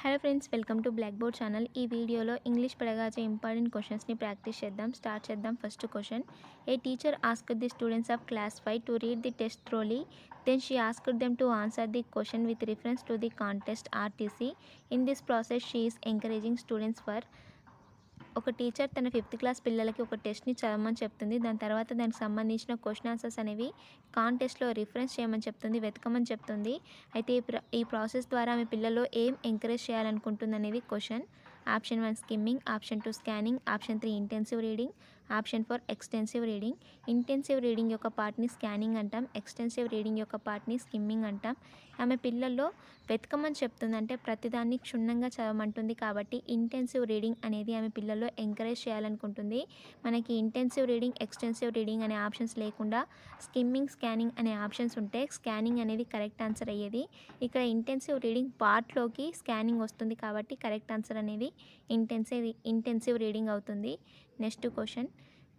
Hello friends, welcome to black board channel. ఈ వీడియోలో English పడగాచే ఇంపార్టెంట్ క్వశ్చన్స్ని ప్రాక్టీస్ చేద్దాం. స్టార్ట్ చేద్దాం. First question: A teacher asked the students of class 5 to read the test thoroughly, then she asked them to answer the question with reference to the contest ఆర్టీసీ. In this process she is encouraging students for. ఒక teacher తన 5th class పిల్లలకి ఒక టెస్ట్ని చదవమని చెప్తుంది. దాని తర్వాత దానికి సంబంధించిన క్వశ్చన్ ఆన్సర్స్ అనేవి కాంటెస్ట్లో రిఫరెన్స్ చేయమని చెప్తుంది, వెతకమని చెప్తుంది. అయితే ఈ ప్రాసెస్ ద్వారా ఆమె పిల్లల్లో ఏం ఎంకరేజ్ చేయాలనుకుంటుంది అనేది question. Option 1 skimming, option 2 scanning, option 3 intensive reading, option 4 extensive reading. Intensive reading యొక్క పార్ట్ని స్కానింగ్ అంటాం, ఎక్స్టెన్సివ్ రీడింగ్ యొక్క పార్ట్ని స్కిమ్మింగ్ అంటాం. ఆమె పిల్లల్లో వెతకమని చెప్తుందంటే ప్రతిదాన్ని క్షుణ్ణంగా చదవమంటుంది కాబట్టి ఇంటెన్సివ్ రీడింగ్ అనేది ఆమె పిల్లల్లో ఎంకరేజ్ చేయాలనుకుంటుంది. మనకి ఇంటెన్సివ్ రీడింగ్, ఎక్స్టెన్సివ్ రీడింగ్ అనే ఆప్షన్స్ లేకుండా స్కిమ్మింగ్, స్కానింగ్ అనే ఆప్షన్స్ ఉంటే స్కానింగ్ అనేది కరెక్ట్ ఆన్సర్ అయ్యేది. ఇక్కడ ఇంటెన్సివ్ రీడింగ్ పార్ట్లోకి స్కానింగ్ వస్తుంది కాబట్టి కరెక్ట్ ఆన్సర్ అనేది ఇంటెన్సివ్ రీడింగ్ అవుతుంది. Next question: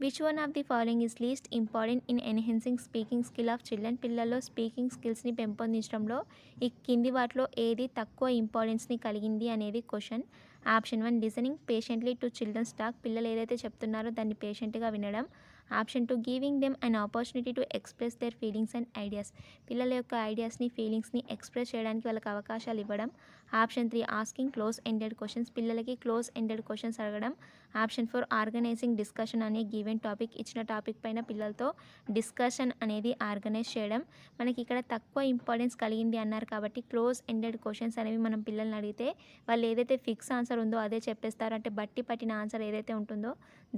which one of the following is least important in enhancing speaking skill of children? పిల్లల్లో స్పీకింగ్ స్కిల్స్ని పెంపొందించడంలో ఈ కింది వాటిలో ఏది తక్కువ ఇంపార్టెన్స్ని కలిగింది అనేది question. Option 1 listening patiently to children's talk, పిల్లలు ఏదైతే చెప్తున్నారో దాన్ని పేషెంట్గా వినడం. Option 2 giving them an opportunity to express their feelings and ideas, పిల్లల యొక్క ఐడియాస్ని, ఫీలింగ్స్ని ఎక్స్ప్రెస్ చేయడానికి వాళ్ళకి అవకాశాలు ఇవ్వడం. Option 3 asking close ended questions, పిల్లలకి క్లోజ్ ఎండెడ్ క్వశ్చన్స్ అడగడం. ఆప్షన్ 4 ఆర్గనైజింగ్ డిస్కషన్ అనే గివెన్ టాపిక్, ఇచ్చిన టాపిక్ పైన పిల్లలతో డిస్కషన్ అనేది ఆర్గనైజ్ చేయడం. మనకి ఇక్కడ తక్కువ ఇంపార్టెన్స్ కలిగింది అన్నారు కాబట్టి క్లోజ్ ఎండెడ్ క్వశ్చన్స్ అనేవి మనం పిల్లల్ని అడిగితే వాళ్ళు ఏదైతే ఫిక్స్ ఆన్సర్ ఉందో అదే చెప్పేస్తారు. అంటే బట్టి పట్టిన ఆన్సర్ ఏదైతే ఉంటుందో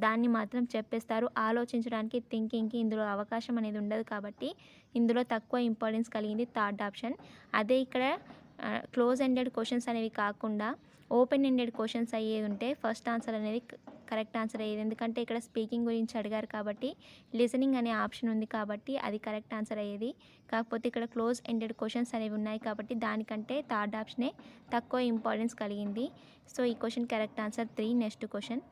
దాన్ని మాత్రం చెప్పేస్తారు. ఆలోచించడానికి, థింకింగ్కి ఇందులో అవకాశం అనేది ఉండదు కాబట్టి ఇందులో తక్కువ ఇంపార్టెన్స్ కలిగింది థర్డ్ ఆప్షన్. అదే ఇక్కడ క్లోజ్ ఎండెడ్ క్వశ్చన్స్ అనేవి కాకుండా ఓపెన్ ఎండెడ్ క్వశ్చన్స్ అయ్యేది ఉంటే ఫస్ట్ ఆన్సర్ అనేది కరెక్ట్ ఆన్సర్ అయ్యేది. ఎందుకంటే ఇక్కడ స్పీకింగ్ గురించి అడిగారు కాబట్టి లిసనింగ్ అనే ఆప్షన్ ఉంది కాబట్టి అది కరెక్ట్ ఆన్సర్ అయ్యేది. కాకపోతే ఇక్కడ క్లోజ్ ఎండెడ్ క్వశ్చన్స్ అనేవి ఉన్నాయి కాబట్టి దానికంటే థర్డ్ ఆప్షనే తక్కువ ఇంపార్టెన్స్ కలిగింది. సో ఈ question correct answer 3. Next question: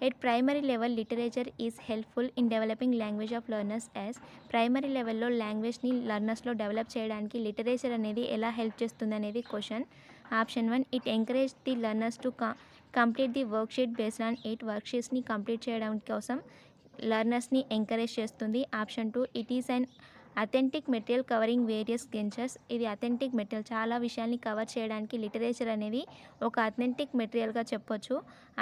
at primary level literature is helpful in developing language of learners as. Primary లెవెల్లో లాంగ్వేజ్ని లెర్నర్స్లో డెవలప్ చేయడానికి లిటరేచర్ అనేది ఎలా హెల్ప్ చేస్తుంది అనేది question. Option 1 it encourage the learners to complete the worksheet based on it, వర్క్షీట్స్ని complete చేయడం కోసం లెర్నర్స్ని ఎంకరేజ్ చేస్తుంది. Option 2 it is an authentic material covering various genres, ఇది అథెంటిక్ మెటీరియల్, చాలా విషయాల్ని కవర్ చేయడానికి లిటరేచర్ అనేది ఒక అథెంటిక్ మెటీరియల్గా చెప్పొచ్చు.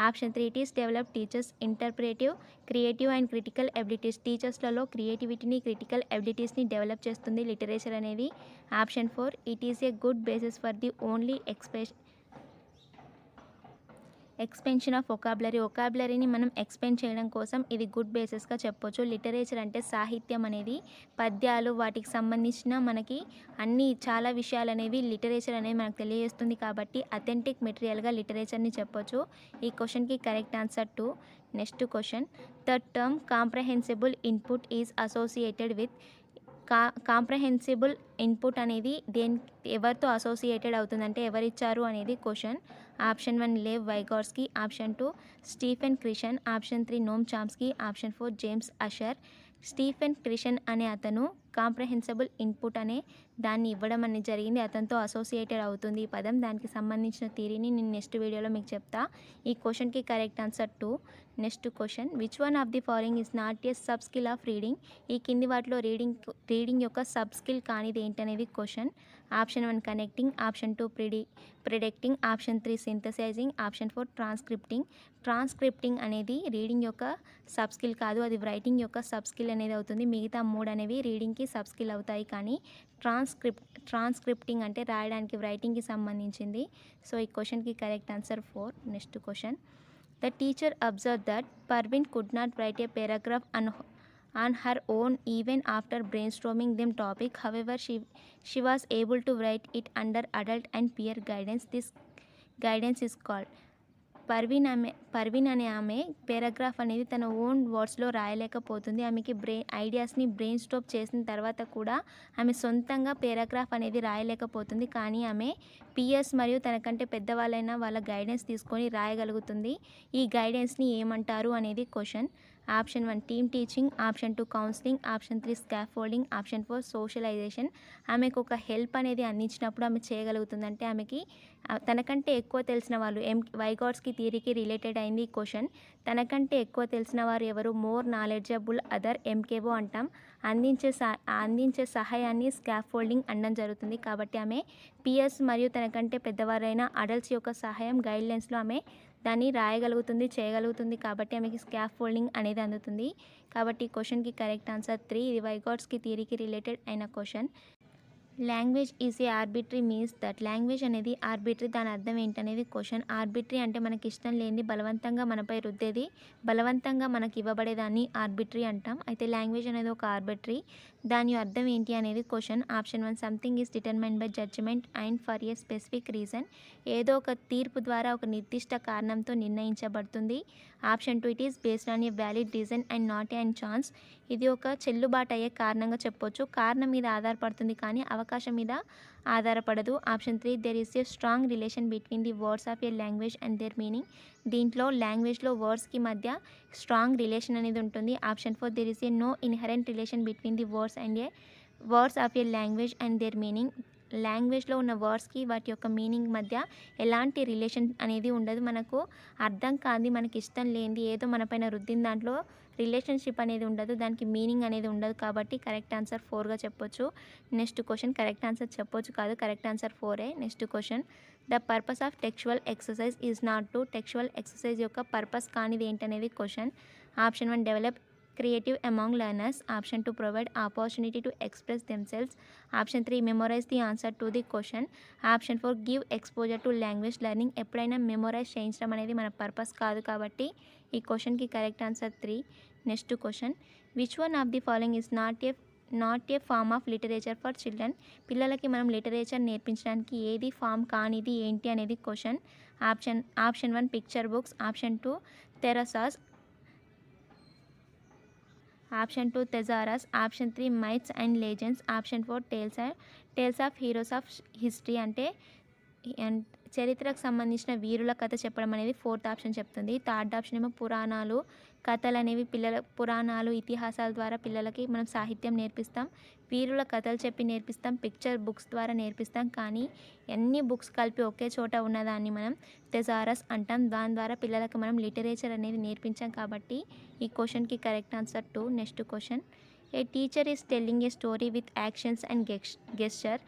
Option 3 it is develop teachers interpretive, creative and critical abilities, టీచర్స్లలో క్రియేటివిటీని, క్రిటికల్ ఎబిలిటీస్ని డెవలప్ చేస్తుంది లిటరేచర్ అనేది. Option 4 it is a good basis for the only expansion of ఒకాబులరీని మనం ఎక్స్పెండ్ చేయడం కోసం ఇది గుడ్ బేసిస్గా చెప్పొచ్చు. లిటరేచర్ అంటే సాహిత్యం అనేది, పద్యాలు, వాటికి సంబంధించిన మనకి అన్ని చాలా విషయాలు అనేవి లిటరేచర్ అనేది మనకు తెలియజేస్తుంది కాబట్టి అథెంటిక్ మెటీరియల్గా లిటరేచర్ని చెప్పొచ్చు. ఈ క్వశ్చన్కి correct answer 2. Next question: the term comprehensible input is associated with. Comprehensible input అనేది ఎవరితో అసోసియేటెడ్ అవుతుందంటే ఎవరిచ్చారు అనేది question. Option 1 Lev Vygotsky, option 2 Stephen Krashen, option 3 Noam Chomsky, option 4 James Asher. Stephen Krashen అనే అతను కాంప్రహెన్సిబుల్ ఇన్పుట్ అనే దాన్ని ఇవ్వడం అనేది జరిగింది. అతనితో అసోసియేటెడ్ అవుతుంది ఈ పదం. దానికి సంబంధించిన థియరీని నేను నెక్స్ట్ వీడియోలో మీకు చెప్తా. ఈ క్వశ్చన్కి correct answer 2. Next question: which one of the following is not A sub skill of reading? ఈ కింది వాటిలో రీడింగ్ యొక్క సబ్ స్కిల్ కానిది ఏంటనేది question. Option 1 connecting, option 2 predicting, option 3 synthesising, option 4 ట్రాన్స్క్రిప్టింగ్. ట్రాన్స్క్రిప్టింగ్ అనేది రీడింగ్ యొక్క సబ్ స్కిల్ కాదు, అది రైటింగ్ యొక్క సబ్ స్కిల్ అనేది అవుతుంది. మిగతా 3 అనేవి రీడింగ్కి సబ్ స్కిల్ అవుతాయి కానీ ట్రాన్స్క్రిప్టింగ్ అంటే రాయడానికి, రైటింగ్కి సంబంధించింది. సో ఈ క్వశ్చన్కి correct answer 4. Next question: the teacher observe that Parveen could not right A paragraph on her own even after brainstorming them topic. However, she was able to write it under adult and peer guidance. This guidance is called. Parveen అనే ఆమె paragraph అనేది తన own వర్డ్స్లో రాయలేకపోతుంది. ఆమెకి ఐడియాస్ని brain Storm చేసిన తర్వాత కూడా ఆమె సొంతంగా పారాగ్రాఫ్ అనేది రాయలేకపోతుంది. కానీ ఆమె పియర్స్ మరియు తనకంటే పెద్దవాళ్ళైన వాళ్ళ గైడెన్స్ తీసుకొని రాయగలుగుతుంది. ఈ గైడెన్స్ని ఏమంటారు అనేది question. Option 1 team teaching, option 2 counselling, option 3 scaffolding, option 4 socialisation. ఆమెకు ఒక హెల్ప్ అనేది అందించినప్పుడు ఆమె చేయగలుగుతుంది. అంటే ఆమెకి తనకంటే ఎక్కువ తెలిసిన వాళ్ళు వైగాట్స్కి థియరీకి రిలేటెడ్ అయింది ఈ క్వశ్చన్. తనకంటే ఎక్కువ తెలిసిన వారు ఎవరు? మోర్ నాలెడ్జబుల్ అదర్ ఎంకేఓ అంటాం. అందించే సహాయాన్ని స్కాఫోల్డింగ్ అనడం జరుగుతుంది. కాబట్టి ఆమె పియర్స్ మరియు తనకంటే పెద్దవారైన అడల్ట్స్ యొక్క సహాయం గైడ్లైన్స్లో ఆమె దాన్ని రాయగలుగుతుంది, చేయగలుగుతుంది. కాబట్టి ఆమెకి స్కాఫోల్డింగ్ అనేది అందుతుంది. కాబట్టి ఈ క్వశ్చన్కి కరెక్ట్ ఆన్సర్ 3. ఇది వైగాట్స్కి థియరీకి రిలేటెడ్ అయిన question. Language is a arbitrary means that. Language అనేది ఆర్బిటరీ, దాని అర్థం ఏంటనేది క్వశ్చన్. ఆర్బిటరీ అంటే మనకి ఇష్టం లేనిది బలవంతంగా మనపై రుద్దేది, బలవంతంగా మనకి ఇవ్వబడేదాన్ని ఆర్బిటరీ అంటాం. అయితే లాంగ్వేజ్ అనేది ఒక ఆర్బిటరీ, దాని అర్థం ఏంటి అనేది question. Option 1 something is determined by judgement and for a specific reason. ఏదో ఒక తీర్పు ద్వారా ఒక నిర్దిష్ట కారణంతో నిర్ణయించబడుతుంది. Option 2 it is based on a valid reason and not and chance. ఇది ఒక చెల్లుబాటు అయ్యే కారణంగా చెప్పొచ్చు, కారణం మీద ఆధారపడుతుంది కానీ అవకాశం మీద ఆధారపడదు. Option 3 there is a strong relation between the words of a language and their meaning. దీంట్లో లాంగ్వేజ్లో వర్డ్స్కి మధ్య స్ట్రాంగ్ రిలేషన్ అనేది ఉంటుంది. Option 4 there is a no inherent relation between the words of a language and their meaning. లాంగ్వేజ్లో ఉన్న వర్డ్స్కి వాటి యొక్క మీనింగ్ మధ్య ఎలాంటి రిలేషన్ అనేది ఉండదు. మనకు అర్థం కాంది, మనకి ఇష్టం లేనిది ఏదో మన పైన రుద్దిన దాంట్లో రిలేషన్షిప్ అనేది ఉండదు, దానికి మీనింగ్ అనేది ఉండదు. కాబట్టి కరెక్ట్ ఆన్సర్ 4గా చెప్పొచ్చు. నెక్స్ట్ క్వశ్చన్ కరెక్ట్ ఆన్సర్ చెప్పొచ్చు కాదు, కరెక్ట్ ఆన్సర్ 4ఏ. Next question the purpose of textual exercise is not to. Textual exercise యొక్క పర్పస్ కానిది ఏంటనేది question. Option 1 develop creative among learners, option 2 provide opportunity to express themselves, option 3 memorize the answer to the question, option 4 give exposure to language learning. ఎప్పుడైనా memorise చేయించడం అనేది మన purpose కాదు, కాబట్టి ఈ క్వశ్చన్కి correct answer 3. Next question which one of the following is not a form of literature for children. పిల్లలకి మనం లిటరేచర్ నేర్పించడానికి ఏది ఫామ్ కానిది ఏంటి అనేది question. Option 1 picture books, option 2 thesaurus, option 2 thesaurus, option 3 myths and legends, option 4 tales of heroes of history. అంటే చరిత్రకు సంబంధించిన వీరుల కథ చెప్పడం అనేది 4th ఆప్షన్ చెప్తుంది. థర్డ్ ఆప్షన్ ఏమో పురాణాలు, కథలు అనేవి పురాణాలు ఇతిహాసాల ద్వారా పిల్లలకి మనం సాహిత్యం నేర్పిస్తాం, వీరుల కథలు చెప్పి నేర్పిస్తాం, పిక్చర్ బుక్స్ ద్వారా నేర్పిస్తాం. కానీ ఎన్ని బుక్స్ కలిపి ఒకే చోట ఉన్నదాన్ని మనం థెజారస్ అంటాం. దాని ద్వారా పిల్లలకు మనం లిటరేచర్ అనేది నేర్పించాం. కాబట్టి ఈ క్వశ్చన్కి correct answer 2. Next question A teacher is telling A story with actions and gesture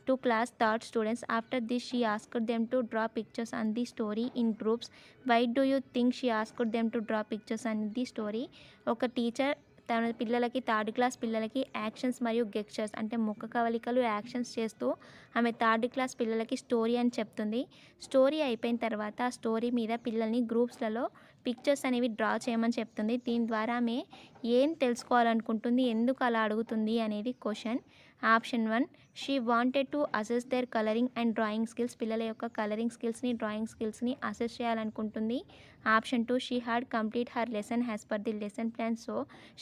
to class third students. After this she asked them to draw pictures on the story in groups. Why do you think she asked them to draw pictures on the story? ఒక teacher తన పిల్లలకి, third class పిల్లలకి actions మరియు gestures అంటే ముఖ కవలికలు actions చేస్తూ ఆమె third class పిల్లలకి స్టోరీ అని చెప్తుంది. స్టోరీ అయిపోయిన తర్వాత ఆ స్టోరీ మీద పిల్లల్ని గ్రూప్స్లలో పిక్చర్స్ అనేవి డ్రా చేయమని చెప్తుంది. దీని ద్వారా ఆమె ఏం తెలుసుకోవాలనుకుంటుంది, ఎందుకు అలా అడుగుతుంది అనేది question. Option 1 she wanted to assess their colouring and drawing skills. పిల్లల యొక్క కలరింగ్ స్కిల్స్ని, డ్రాయింగ్ స్కిల్స్ని అసెస్ చేయాలనుకుంటుంది. Option 2 she had complete her lesson as per the lesson plan so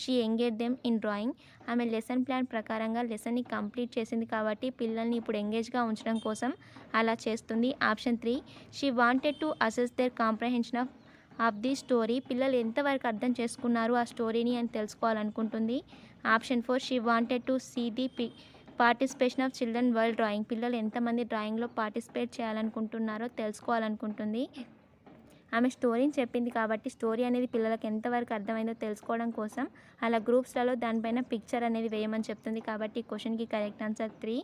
she engage them in drawing. ఆమె lesson plan ప్రకారంగా లెసన్ని complete చేసింది కాబట్టి పిల్లల్ని ఇప్పుడు ఎంగేజ్గా ఉంచడం కోసం అలా చేస్తుంది. Option 3 she wanted to assess their comprehension of the story. పిల్లలు ఎంతవరకు అర్థం చేసుకున్నారు ఆ స్టోరీని అని తెలుసుకోవాలనుకుంటుంది. Option 4 she wanted to see the participation of children world drawing. పిల్లలు ఎంతమంది డ్రాయింగ్లో పార్టిసిపేట్ చేయాలనుకుంటున్నారో తెలుసుకోవాలనుకుంటుంది. ఆమె స్టోరీని చెప్పింది కాబట్టి స్టోరీ అనేది పిల్లలకు ఎంతవరకు అర్థమైందో తెలుసుకోవడం కోసం అలా గ్రూప్స్లలో దానిపైన పిక్చర్ అనేది వేయమని చెప్తుంది. కాబట్టి ఈ క్వశ్చన్కి కరెక్ట్ ఆన్సర్ 3.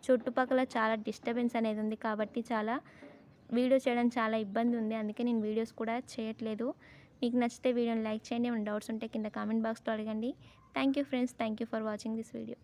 చుట్టుపక్కల చాలా డిస్టర్బెన్స్ అనేది ఉంది కాబట్టి వీడియో చేయడం చాలా ఇబ్బంది ఉంది, అందుకే నేను వీడియోస్ కూడా చేయట్లేదు. మీకు నచ్చితే వీడియోని లైక్ చేయండి, ఏమైనా డౌట్స్ ఉంటే కింద కామెంట్ బాక్స్లో అడగండి. Thank you friends, thank you for watching this video.